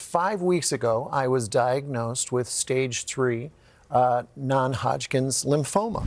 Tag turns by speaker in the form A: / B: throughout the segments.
A: 5 weeks ago, I was diagnosed with stage 3 non-Hodgkin's lymphoma.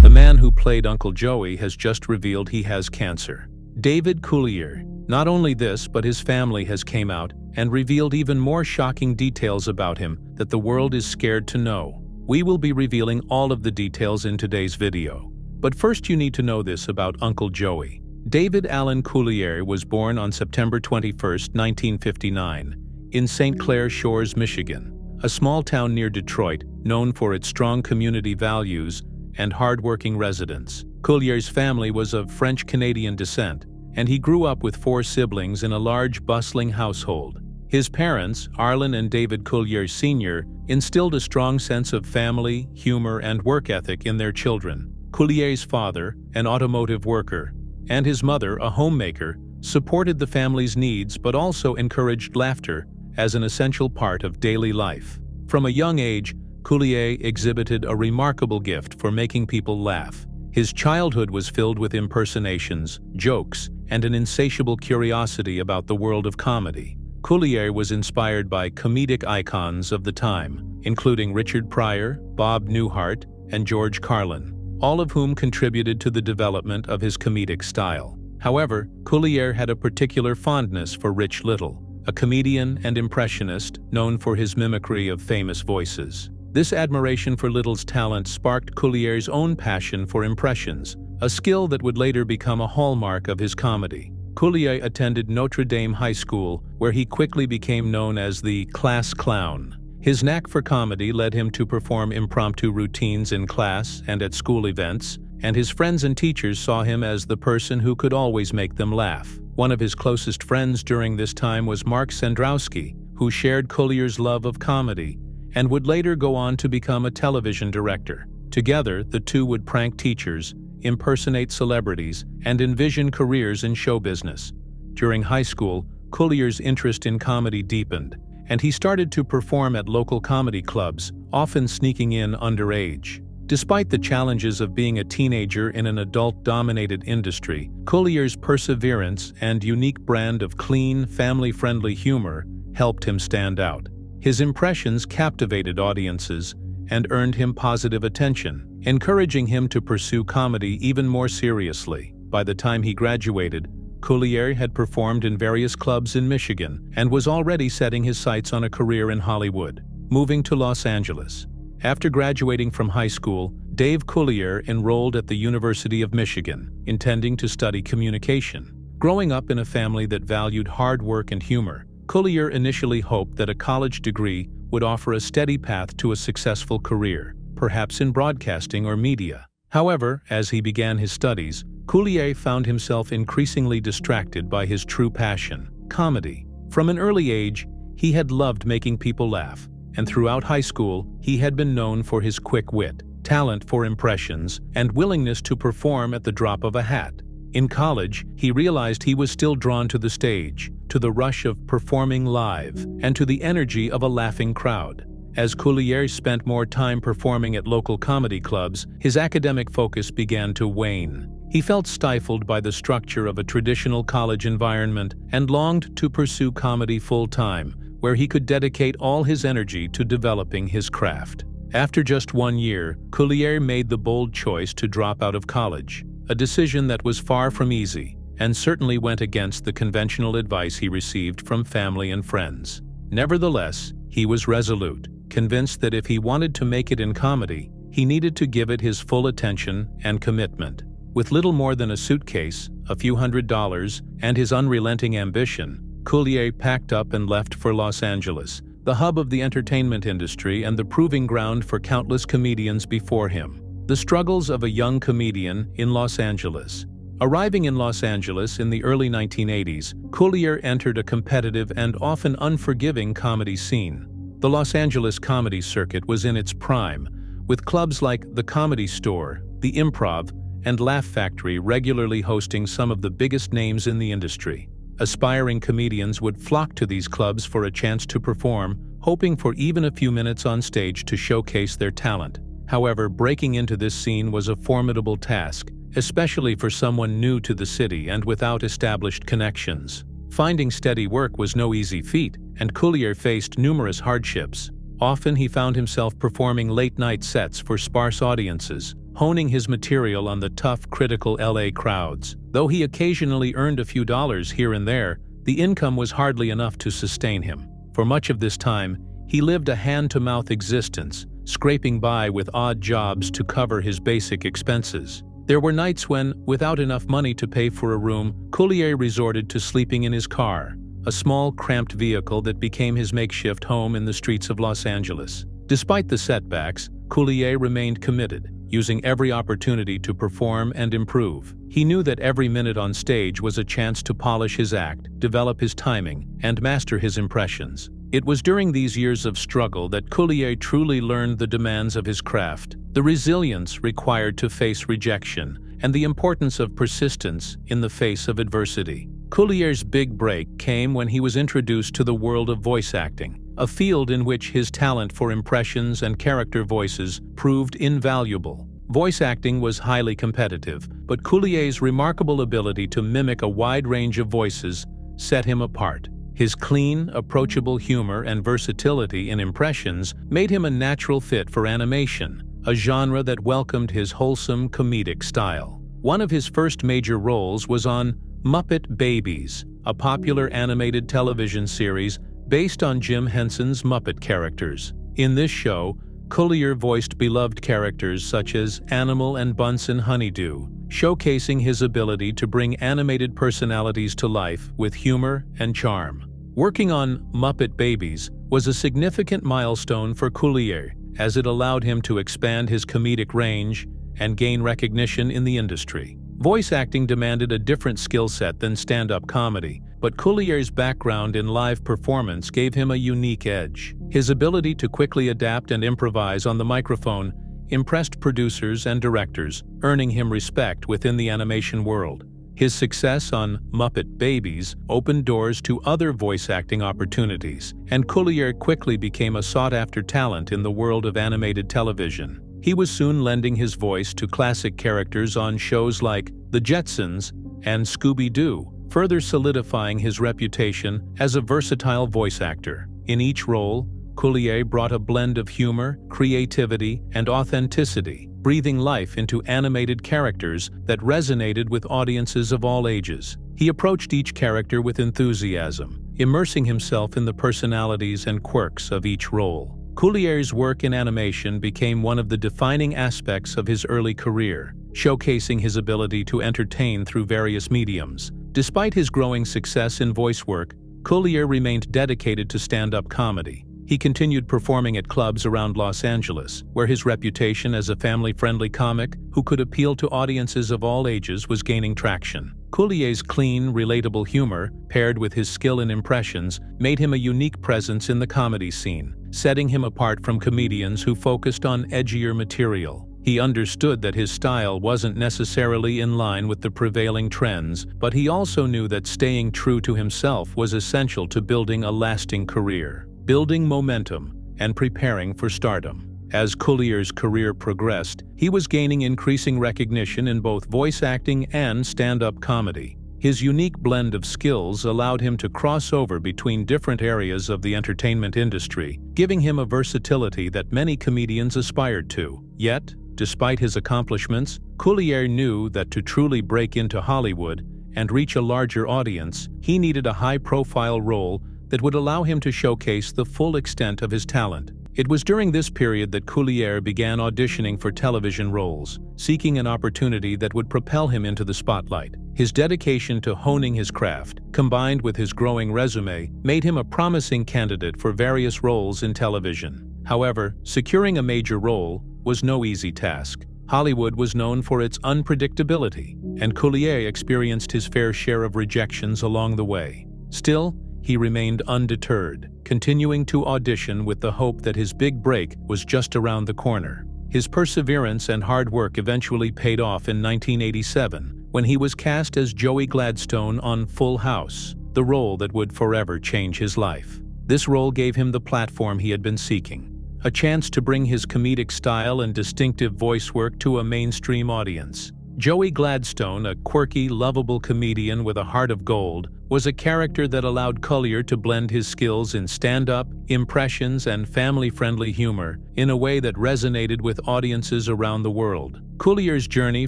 B: The man who played Uncle Joey has just revealed he has cancer. David Coulier. Not only this, but his family has came out and revealed even more shocking details about him that the world is scared to know. We will be revealing all of the details in today's video. But first you need to know this about Uncle Joey. David Allen Coulier was born on September 21, 1959, in St. Clair Shores, Michigan, a small town near Detroit known for its strong community values and hard-working residents. Coulier's family was of French-Canadian descent, and he grew up with 4 siblings in a large, bustling household. His parents, Arlen and David Coulier Sr., instilled a strong sense of family, humor, and work ethic in their children. Coulier's father, an automotive worker, and his mother, a homemaker, supported the family's needs but also encouraged laughter as an essential part of daily life. From a young age, Coulier exhibited a remarkable gift for making people laugh. His childhood was filled with impersonations, jokes, and an insatiable curiosity about the world of comedy. Coulier was inspired by comedic icons of the time, including Richard Pryor, Bob Newhart, and George Carlin, all of whom contributed to the development of his comedic style. However, Coulier had a particular fondness for Rich Little, a comedian and impressionist known for his mimicry of famous voices. This admiration for Little's talent sparked Coulier's own passion for impressions, a skill that would later become a hallmark of his comedy. Coulier attended Notre Dame High School, where he quickly became known as the class clown. His knack for comedy led him to perform impromptu routines in class and at school events, and his friends and teachers saw him as the person who could always make them laugh. One of his closest friends during this time was Mark Sandrowski, who shared Coulier's love of comedy and would later go on to become a television director. Together, the two would prank teachers, impersonate celebrities, and envision careers in show business. During high school, Coulier's interest in comedy deepened, and he started to perform at local comedy clubs, often sneaking in underage. Despite the challenges of being a teenager in an adult-dominated industry, Coulier's perseverance and unique brand of clean, family-friendly humor helped him stand out. His impressions captivated audiences and earned him positive attention, encouraging him to pursue comedy even more seriously. By the time he graduated, Coulier had performed in various clubs in Michigan and was already setting his sights on a career in Hollywood. Moving to Los Angeles. After graduating from high school, Dave Coulier enrolled at the University of Michigan, intending to study communication. Growing up in a family that valued hard work and humor, Coulier initially hoped that a college degree would offer a steady path to a successful career, perhaps in broadcasting or media. However, as he began his studies, Coulier found himself increasingly distracted by his true passion, comedy. From an early age, he had loved making people laugh, and throughout high school, he had been known for his quick wit, talent for impressions, and willingness to perform at the drop of a hat. In college, he realized he was still drawn to the stage, to the rush of performing live, and to the energy of a laughing crowd. As Coulier spent more time performing at local comedy clubs, his academic focus began to wane. He felt stifled by the structure of a traditional college environment and longed to pursue comedy full-time, where he could dedicate all his energy to developing his craft. After just 1 year, Coulier made the bold choice to drop out of college, a decision that was far from easy and certainly went against the conventional advice he received from family and friends. Nevertheless, he was resolute, convinced that if he wanted to make it in comedy, he needed to give it his full attention and commitment. With little more than a suitcase, a few $100s, and his unrelenting ambition, Coulier packed up and left for Los Angeles, the hub of the entertainment industry and the proving ground for countless comedians before him. The struggles of a young comedian in Los Angeles. Arriving in Los Angeles in the early 1980s, Coulier entered a competitive and often unforgiving comedy scene. The Los Angeles comedy circuit was in its prime, with clubs like The Comedy Store, The Improv, and Laugh Factory regularly hosting some of the biggest names in the industry. Aspiring comedians would flock to these clubs for a chance to perform, hoping for even a few minutes on stage to showcase their talent. However, breaking into this scene was a formidable task, especially for someone new to the city and without established connections. Finding steady work was no easy feat, and Coulier faced numerous hardships. Often he found himself performing late-night sets for sparse audiences, honing his material on the tough, critical LA crowds. Though he occasionally earned a few dollars here and there, the income was hardly enough to sustain him. For much of this time, he lived a hand-to-mouth existence, scraping by with odd jobs to cover his basic expenses. There were nights when, without enough money to pay for a room, Coulier resorted to sleeping in his car, a small, cramped vehicle that became his makeshift home in the streets of Los Angeles. Despite the setbacks, Coulier remained committed, using every opportunity to perform and improve. He knew that every minute on stage was a chance to polish his act, develop his timing, and master his impressions. It was during these years of struggle that Coulier truly learned the demands of his craft, the resilience required to face rejection, and the importance of persistence in the face of adversity. Coulier's big break came when he was introduced to the world of voice acting, a field in which his talent for impressions and character voices proved invaluable. Voice acting was highly competitive, but Coulier's remarkable ability to mimic a wide range of voices set him apart. His clean, approachable humor and versatility in impressions made him a natural fit for animation, a genre that welcomed his wholesome, comedic style. One of his first major roles was on Muppet Babies, a popular animated television series based on Jim Henson's Muppet characters. In this show, Coulier voiced beloved characters such as Animal and Bunsen Honeydew, showcasing his ability to bring animated personalities to life with humor and charm. Working on Muppet Babies was a significant milestone for Coulier, as it allowed him to expand his comedic range and gain recognition in the industry. Voice acting demanded a different skill set than stand-up comedy, but Coulier's background in live performance gave him a unique edge. His ability to quickly adapt and improvise on the microphone impressed producers and directors, earning him respect within the animation world. His success on Muppet Babies opened doors to other voice acting opportunities, and Coulier quickly became a sought-after talent in the world of animated television. He was soon lending his voice to classic characters on shows like The Jetsons and Scooby-Doo, further solidifying his reputation as a versatile voice actor. In each role, Coulier brought a blend of humor, creativity, and authenticity, breathing life into animated characters that resonated with audiences of all ages. He approached each character with enthusiasm, immersing himself in the personalities and quirks of each role. Coulier's work in animation became one of the defining aspects of his early career, showcasing his ability to entertain through various mediums. Despite his growing success in voice work, Coulier remained dedicated to stand-up comedy. He continued performing at clubs around Los Angeles, where his reputation as a family-friendly comic who could appeal to audiences of all ages was gaining traction. Coulier's clean, relatable humor, paired with his skill in impressions, made him a unique presence in the comedy scene, setting him apart from comedians who focused on edgier material. He understood that his style wasn't necessarily in line with the prevailing trends, but he also knew that staying true to himself was essential to building a lasting career, building momentum, and preparing for stardom. As Coulier's career progressed, he was gaining increasing recognition in both voice acting and stand-up comedy. His unique blend of skills allowed him to cross over between different areas of the entertainment industry, giving him a versatility that many comedians aspired to. Yet, despite his accomplishments, Coulier knew that to truly break into Hollywood and reach a larger audience, he needed a high-profile role that would allow him to showcase the full extent of his talent. It was during this period that Coulier began auditioning for television roles, seeking an opportunity that would propel him into the spotlight. His dedication to honing his craft, combined with his growing resume, made him a promising candidate for various roles in television. However, securing a major role was no easy task. Hollywood was known for its unpredictability, and Coulier experienced his fair share of rejections along the way. Still, he remained undeterred, continuing to audition with the hope that his big break was just around the corner. His perseverance and hard work eventually paid off in 1987, when he was cast as Joey Gladstone on Full House, the role that would forever change his life. This role gave him the platform he had been seeking, a chance to bring his comedic style and distinctive voice work to a mainstream audience. Joey Gladstone, a quirky, lovable comedian with a heart of gold, was a character that allowed Coulier to blend his skills in stand-up, impressions, and family-friendly humor in a way that resonated with audiences around the world. Coulier's journey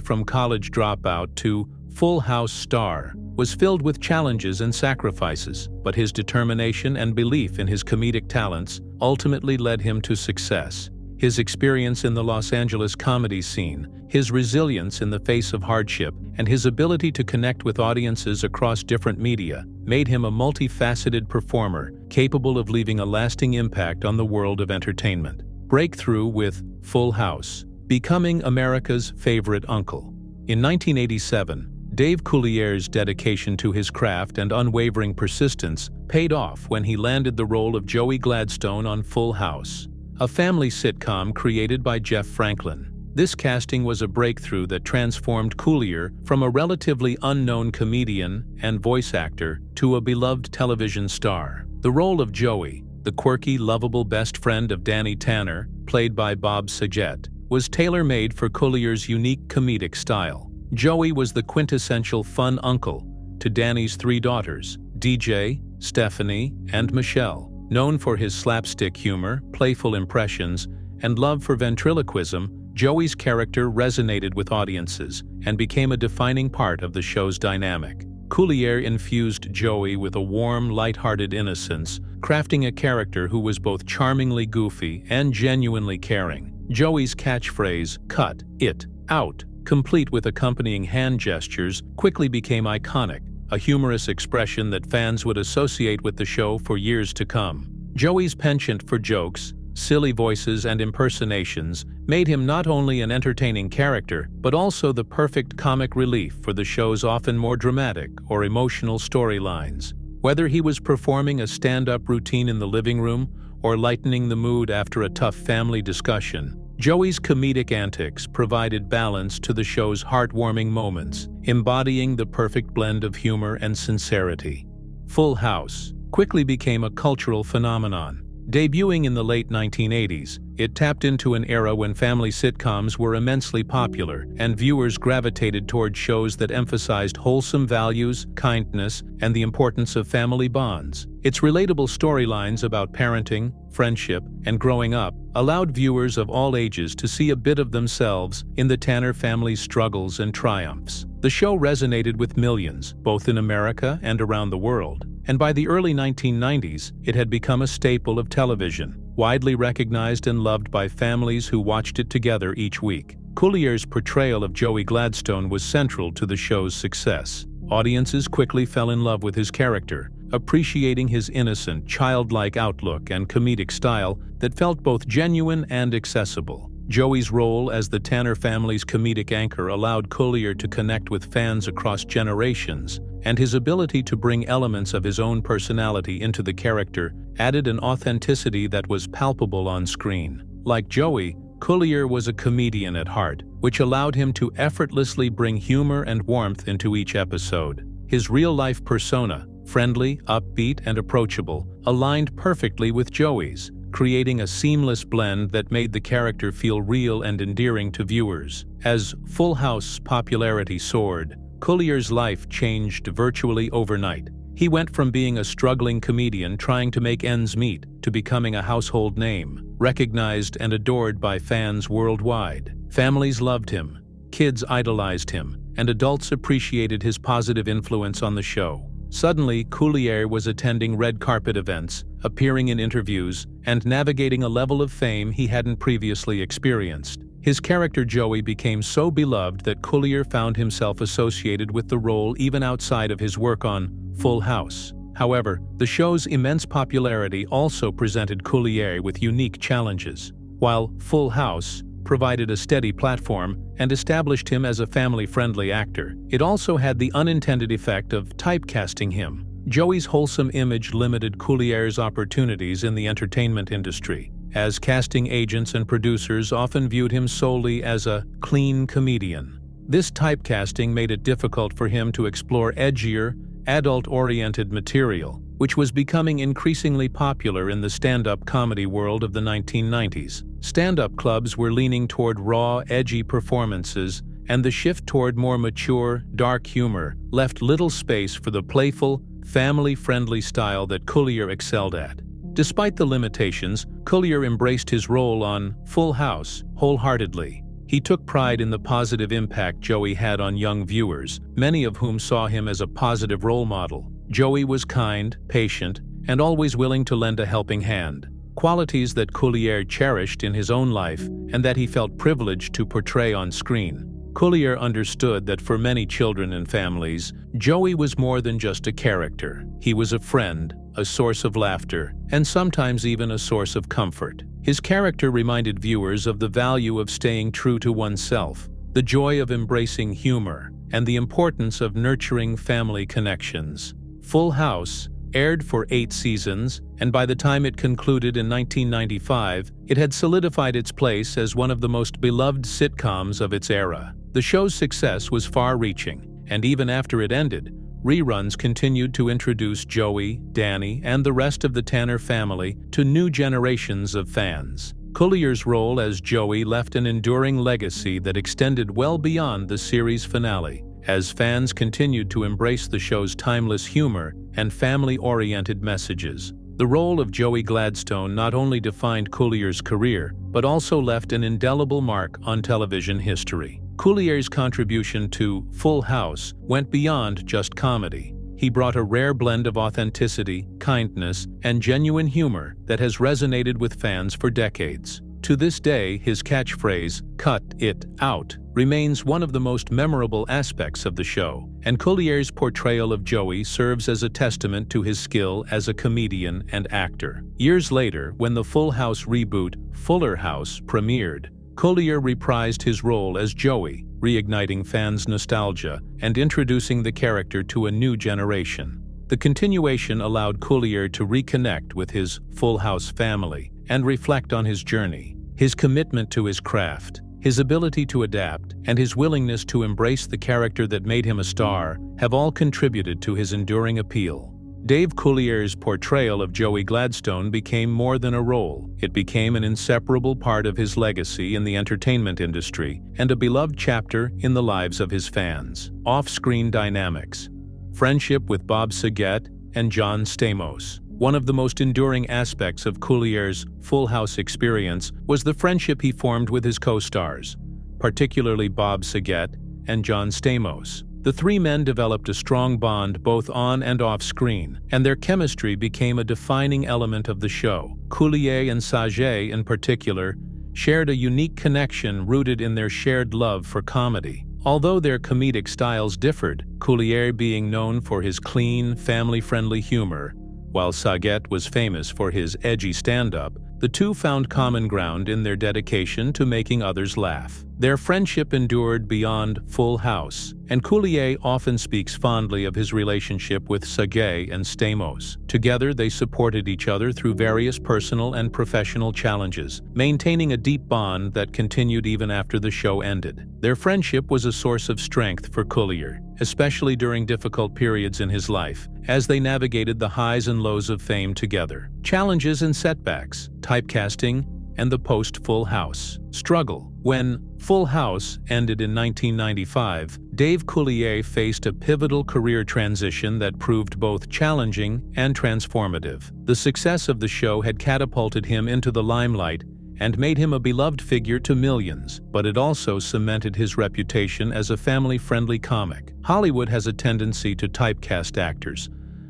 B: from college dropout to Full House star was filled with challenges and sacrifices, but his determination and belief in his comedic talents ultimately led him to success. His experience in the Los Angeles comedy scene, his resilience in the face of hardship, and his ability to connect with audiences across different media made him a multifaceted performer capable of leaving a lasting impact on the world of entertainment. Breakthrough with Full House, becoming America's favorite uncle. In 1987, Dave Coulier's dedication to his craft and unwavering persistence paid off when he landed the role of Joey Gladstone on Full House, a family sitcom created by Jeff Franklin. This casting was a breakthrough that transformed Coulier from a relatively unknown comedian and voice actor to a beloved television star. The role of Joey, the quirky, lovable best friend of Danny Tanner, played by Bob Saget, was tailor-made for Coulier's unique comedic style. Joey was the quintessential fun uncle to Danny's three daughters, DJ, Stephanie, and Michelle. Known for his slapstick humor, playful impressions, and love for ventriloquism, Joey's character resonated with audiences and became a defining part of the show's dynamic. Coulier infused Joey with a warm, lighthearted innocence, crafting a character who was both charmingly goofy and genuinely caring. Joey's catchphrase, "Cut it out," complete with accompanying hand gestures, quickly became iconic, a humorous expression that fans would associate with the show for years to come. Joey's penchant for jokes, silly voices, and impersonations made him not only an entertaining character, but also the perfect comic relief for the show's often more dramatic or emotional storylines. Whether he was performing a stand-up routine in the living room or lightening the mood after a tough family discussion, Joey's comedic antics provided balance to the show's heartwarming moments, embodying the perfect blend of humor and sincerity. Full House quickly became a cultural phenomenon. Debuting in the late 1980s, it tapped into an era when family sitcoms were immensely popular, and viewers gravitated toward shows that emphasized wholesome values, kindness, and the importance of family bonds. Its relatable storylines about parenting, friendship, and growing up allowed viewers of all ages to see a bit of themselves in the Tanner family's struggles and triumphs. The show resonated with millions, both in America and around the world, and by the early 1990s, it had become a staple of television, widely recognized and loved by families who watched it together each week. Coulier's portrayal of Joey Gladstone was central to the show's success. Audiences quickly fell in love with his character, appreciating his innocent, childlike outlook and comedic style that felt both genuine and accessible. Joey's role as the Tanner family's comedic anchor allowed Coulier to connect with fans across generations, and his ability to bring elements of his own personality into the character added an authenticity that was palpable on screen. Like Joey, Coulier was a comedian at heart, which allowed him to effortlessly bring humor and warmth into each episode. His real-life persona, friendly, upbeat, and approachable, aligned perfectly with Joey's, creating a seamless blend that made the character feel real and endearing to viewers. As Full House popularity soared, Coulier's life changed virtually overnight. He went from being a struggling comedian trying to make ends meet to becoming a household name, recognized and adored by fans worldwide. Families loved him, kids idolized him, and adults appreciated his positive influence on the show. Suddenly, Coulier was attending red carpet events, appearing in interviews, and navigating a level of fame he hadn't previously experienced. His character Joey became so beloved that Coulier found himself associated with the role even outside of his work on Full House. However, the show's immense popularity also presented Coulier with unique challenges. While Full House provided a steady platform and established him as a family-friendly actor, it also had the unintended effect of typecasting him. Joey's wholesome image limited Coulier's opportunities in the entertainment industry, as casting agents and producers often viewed him solely as a clean comedian. This typecasting made it difficult for him to explore edgier, adult-oriented material, which was becoming increasingly popular in the stand-up comedy world of the 1990s. Stand-up clubs were leaning toward raw, edgy performances, and the shift toward more mature, dark humor left little space for the playful, family-friendly style that Coulier excelled at. Despite the limitations, Coulier embraced his role on Full House wholeheartedly. He took pride in the positive impact Joey had on young viewers, many of whom saw him as a positive role model. Joey was kind, patient, and always willing to lend a helping hand, qualities that Coulier cherished in his own life and that he felt privileged to portray on screen. Coulier understood that for many children and families, Joey was more than just a character. He was a friend, a source of laughter, and sometimes even a source of comfort. His character reminded viewers of the value of staying true to oneself, the joy of embracing humor, and the importance of nurturing family connections. Full House aired for 8 seasons, and by the time it concluded in 1995, it had solidified its place as one of the most beloved sitcoms of its era. The show's success was far-reaching, and even after it ended, reruns continued to introduce Joey, Danny, and the rest of the Tanner family to new generations of fans. Coulier's role as Joey left an enduring legacy that extended well beyond the series finale, as fans continued to embrace the show's timeless humor and family-oriented messages. The role of Joey Gladstone not only defined Coulier's career, but also left an indelible mark on television history. Coulier's contribution to Full House went beyond just comedy. He brought a rare blend of authenticity, kindness, and genuine humor that has resonated with fans for decades. To this day, his catchphrase, "Cut it out," remains one of the most memorable aspects of the show, and Coulier's portrayal of Joey serves as a testament to his skill as a comedian and actor. Years later, when the Full House reboot, Fuller House, premiered, Coulier reprised his role as Joey, reigniting fans' nostalgia and introducing the character to a new generation. The continuation allowed Coulier to reconnect with his Full House family and reflect on his journey. His commitment to his craft, his ability to adapt, and his willingness to embrace the character that made him a star have all contributed to his enduring appeal. Dave Coulier's portrayal of Joey Gladstone became more than a role. It became an inseparable part of his legacy in the entertainment industry and a beloved chapter in the lives of his fans. Off-screen dynamics. Friendship with Bob Saget and John Stamos. One of the most enduring aspects of Coulier's Full House experience was the friendship he formed with his co-stars, particularly Bob Saget and John Stamos. The three men developed a strong bond both on and off screen, and their chemistry became a defining element of the show. Coulier and Saget, in particular, shared a unique connection rooted in their shared love for comedy. Although their comedic styles differed, Coulier being known for his clean, family-friendly humor, while Saget was famous for his edgy stand-up, the two found common ground in their dedication to making others laugh. Their friendship endured beyond Full House, and Coulier often speaks fondly of his relationship with Saget and Stamos. Together, they supported each other through various personal and professional challenges, maintaining a deep bond that continued even after the show ended. Their friendship was a source of strength for Coulier, especially during difficult periods in his life, as they navigated the highs and lows of fame together. Challenges and setbacks, typecasting, and the post-Full House struggle. When Full House ended in 1995, Dave Coulier faced a pivotal career transition that proved both challenging and transformative. The success of the show had catapulted him into the limelight and made him a beloved figure to millions, but it also cemented his reputation as a family-friendly comic. Hollywood has a tendency to typecast actors,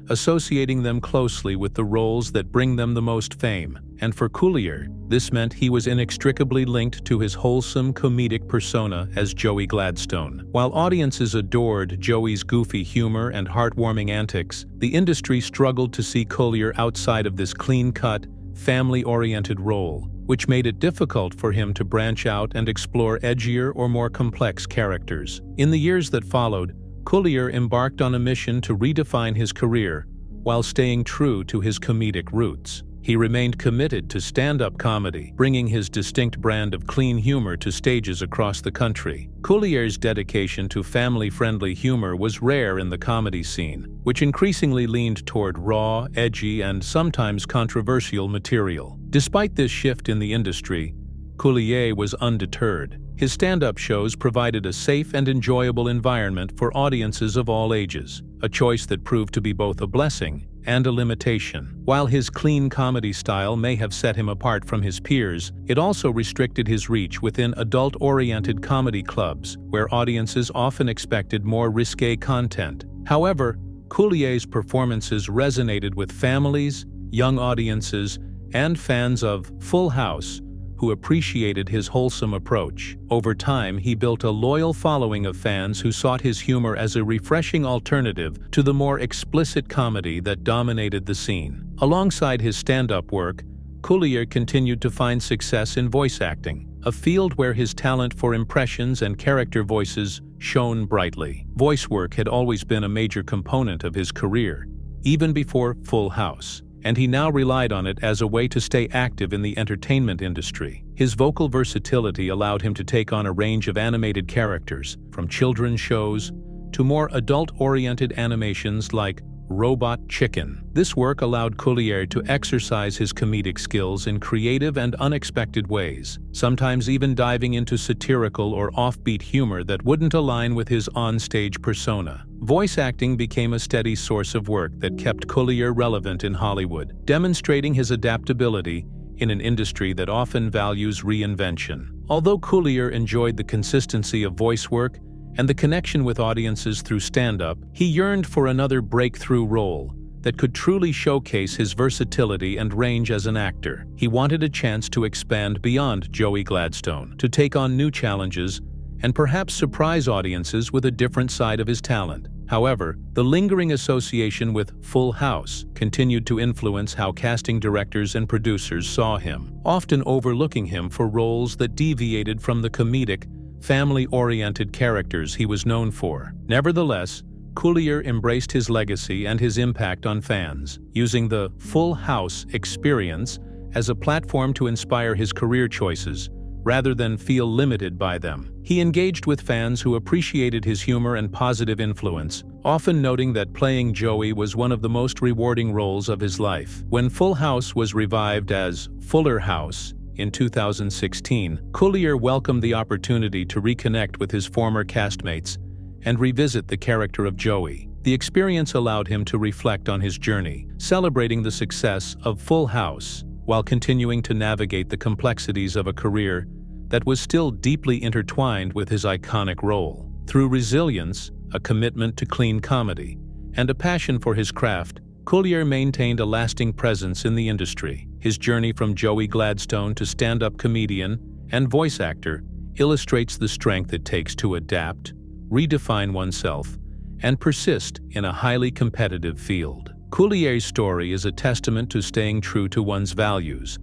B: associating them closely with the roles that bring them the most fame, and for Coulier, this meant he was inextricably linked to his wholesome comedic persona as Joey Gladstone. While audiences adored Joey's goofy humor and heartwarming antics, the industry struggled to see Coulier outside of this clean-cut, family-oriented role, which made it difficult for him to branch out and explore edgier or more complex characters. In the years that followed, Coulier embarked on a mission to redefine his career while staying true to his comedic roots. He remained committed to stand-up comedy, bringing his distinct brand of clean humor to stages across the country. Coulier's dedication to family-friendly humor was rare in the comedy scene, which increasingly leaned toward raw, edgy, and sometimes controversial material. Despite this shift in the industry, Coulier was undeterred. His stand-up shows provided a safe and enjoyable environment for audiences of all ages, a choice that proved to be both a blessing and a limitation. While his clean comedy style may have set him apart from his peers, it also restricted his reach within adult-oriented comedy clubs, where audiences often expected more risque content. However, Coulier's performances resonated with families, young audiences, and fans of Full House, who appreciated his wholesome approach. Over time, he built a loyal following of fans who sought his humor as a refreshing alternative to the more explicit comedy that dominated the scene. Alongside his stand-up work, Coulier continued to find success in voice acting, a field where his talent for impressions and character voices shone brightly. Voice work had always been a major component of his career, even before Full House, and he now relied on it as a way to stay active in the entertainment industry. His vocal versatility allowed him to take on a range of animated characters, from children's shows to more adult-oriented animations like Robot Chicken. This work allowed Coulier to exercise his comedic skills in creative and unexpected ways, sometimes even diving into satirical or offbeat humor that wouldn't align with his on-stage persona. Voice acting became a steady source of work that kept Coulier relevant in Hollywood, demonstrating his adaptability in an industry that often values reinvention. Although Coulier enjoyed the consistency of voice work and the connection with audiences through stand-up, he yearned for another breakthrough role that could truly showcase his versatility and range as an actor. He wanted a chance to expand beyond Joey Gladstone, to take on new challenges, and perhaps surprise audiences with a different side of his talent. However, the lingering association with Full House continued to influence how casting directors and producers saw him, often overlooking him for roles that deviated from the comedic, family-oriented characters he was known for. Nevertheless, Coulier embraced his legacy and his impact on fans, using the Full House experience as a platform to inspire his career choices, rather than feel limited by them. He engaged with fans who appreciated his humor and positive influence, often noting that playing Joey was one of the most rewarding roles of his life. When Full House was revived as Fuller House in 2016, Coulier welcomed the opportunity to reconnect with his former castmates and revisit the character of Joey. The experience allowed him to reflect on his journey, celebrating the success of Full House, while continuing to navigate the complexities of a career that was still deeply intertwined with his iconic role. Through resilience, a commitment to clean comedy, and a passion for his craft, Coulier maintained a lasting presence in the industry. His journey from Joey Gladstone to stand-up comedian and voice actor illustrates the strength it takes to adapt, redefine oneself, and persist in a highly competitive field. Coulier's story is a testament to staying true to one's values,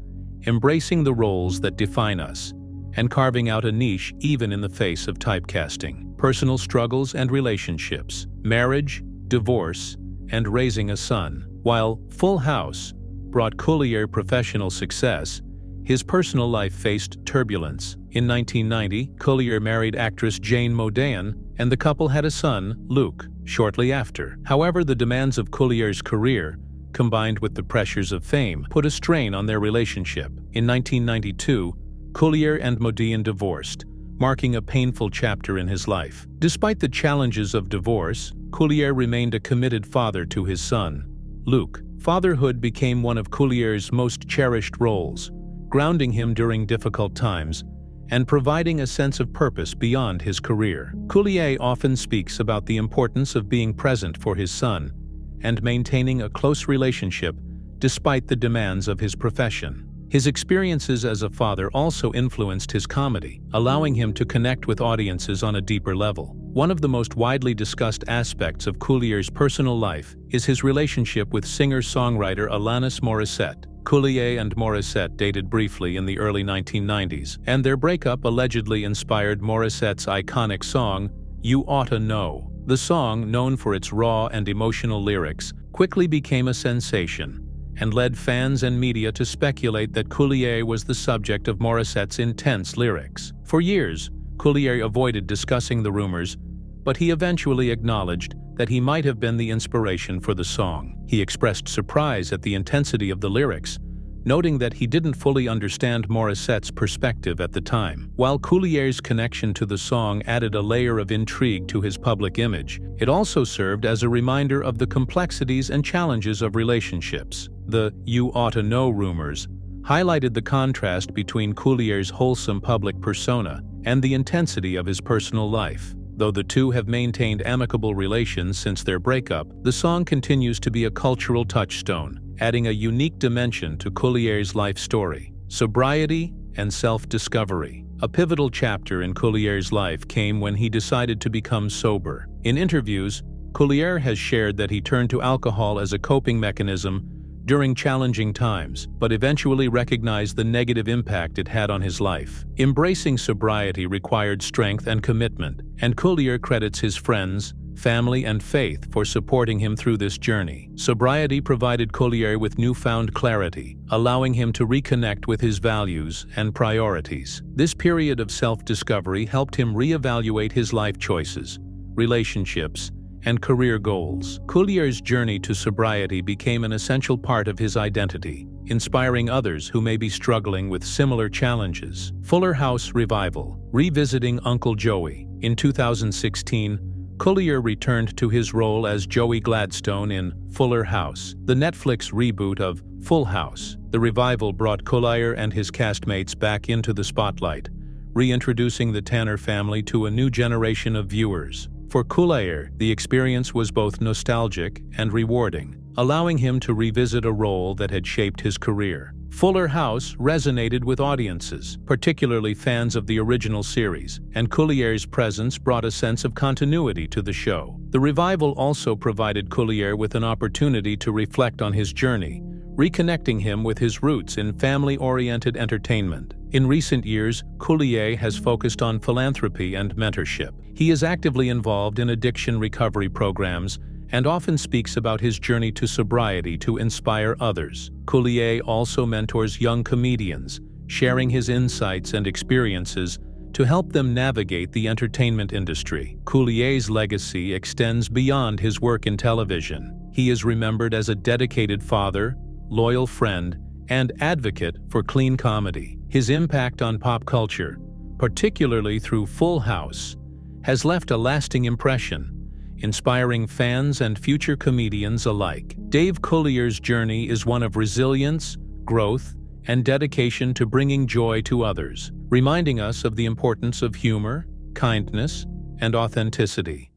B: embracing the roles that define us, and carving out a niche even in the face of typecasting. Personal struggles and relationships, marriage, divorce, and raising a son. While Full House brought Coulier professional success, his personal life faced turbulence. In 1990, Coulier married actress Jane Modan, and the couple had a son, Luke, shortly after. However, the demands of Coulier's career, combined with the pressures of fame, put a strain on their relationship. In 1992, Coulier and Modan divorced, marking a painful chapter in his life. Despite the challenges of divorce, Coulier remained a committed father to his son, Luke. Fatherhood became one of Coulier's most cherished roles, grounding him during difficult times and providing a sense of purpose beyond his career. Coulier often speaks about the importance of being present for his son and maintaining a close relationship despite the demands of his profession. His experiences as a father also influenced his comedy, allowing him to connect with audiences on a deeper level. One of the most widely discussed aspects of Coulier's personal life is his relationship with singer-songwriter Alanis Morissette. Coulier and Morissette dated briefly in the early 1990s, and their breakup allegedly inspired Morissette's iconic song, You Oughta Know. The song, known for its raw and emotional lyrics, quickly became a sensation and led fans and media to speculate that Coulier was the subject of Morissette's intense lyrics. For years, Coulier avoided discussing the rumors, but he eventually acknowledged that he might have been the inspiration for the song. He expressed surprise at the intensity of the lyrics, noting that he didn't fully understand Morissette's perspective at the time. While Coulier's connection to the song added a layer of intrigue to his public image, it also served as a reminder of the complexities and challenges of relationships. The "you ought to know" rumors highlighted the contrast between Coulier's wholesome public persona and the intensity of his personal life. Though the two have maintained amicable relations since their breakup, the song continues to be a cultural touchstone, adding a unique dimension to Coulier's life story. Sobriety and self-discovery. A pivotal chapter in Coulier's life came when he decided to become sober. In interviews, Coulier has shared that he turned to alcohol as a coping mechanism during challenging times, but eventually recognized the negative impact it had on his life. Embracing sobriety required strength and commitment, and Coulier credits his friends, family, and faith for supporting him through this journey. Sobriety provided Coulier with newfound clarity, allowing him to reconnect with his values and priorities. This period of self-discovery helped him reevaluate his life choices, relationships, and career goals. Coulier's journey to sobriety became an essential part of his identity, inspiring others who may be struggling with similar challenges. Fuller House revival. Revisiting Uncle Joey. In 2016, Coulier returned to his role as Joey Gladstone in Fuller House, the Netflix reboot of Full House. The revival brought Coulier and his castmates back into the spotlight, reintroducing the Tanner family to a new generation of viewers. For Coulier, the experience was both nostalgic and rewarding, allowing him to revisit a role that had shaped his career. Fuller House resonated with audiences, particularly fans of the original series, and Coulier's presence brought a sense of continuity to the show. The revival also provided Coulier with an opportunity to reflect on his journey, reconnecting him with his roots in family-oriented entertainment. In recent years, Coulier has focused on philanthropy and mentorship. He is actively involved in addiction recovery programs and often speaks about his journey to sobriety to inspire others. Coulier also mentors young comedians, sharing his insights and experiences to help them navigate the entertainment industry. Coulier's legacy extends beyond his work in television. He is remembered as a dedicated father, loyal friend, and advocate for clean comedy. His impact on pop culture, particularly through Full House, has left a lasting impression, inspiring fans and future comedians alike. Dave Coulier's journey is one of resilience, growth, and dedication to bringing joy to others, reminding us of the importance of humor, kindness, and authenticity.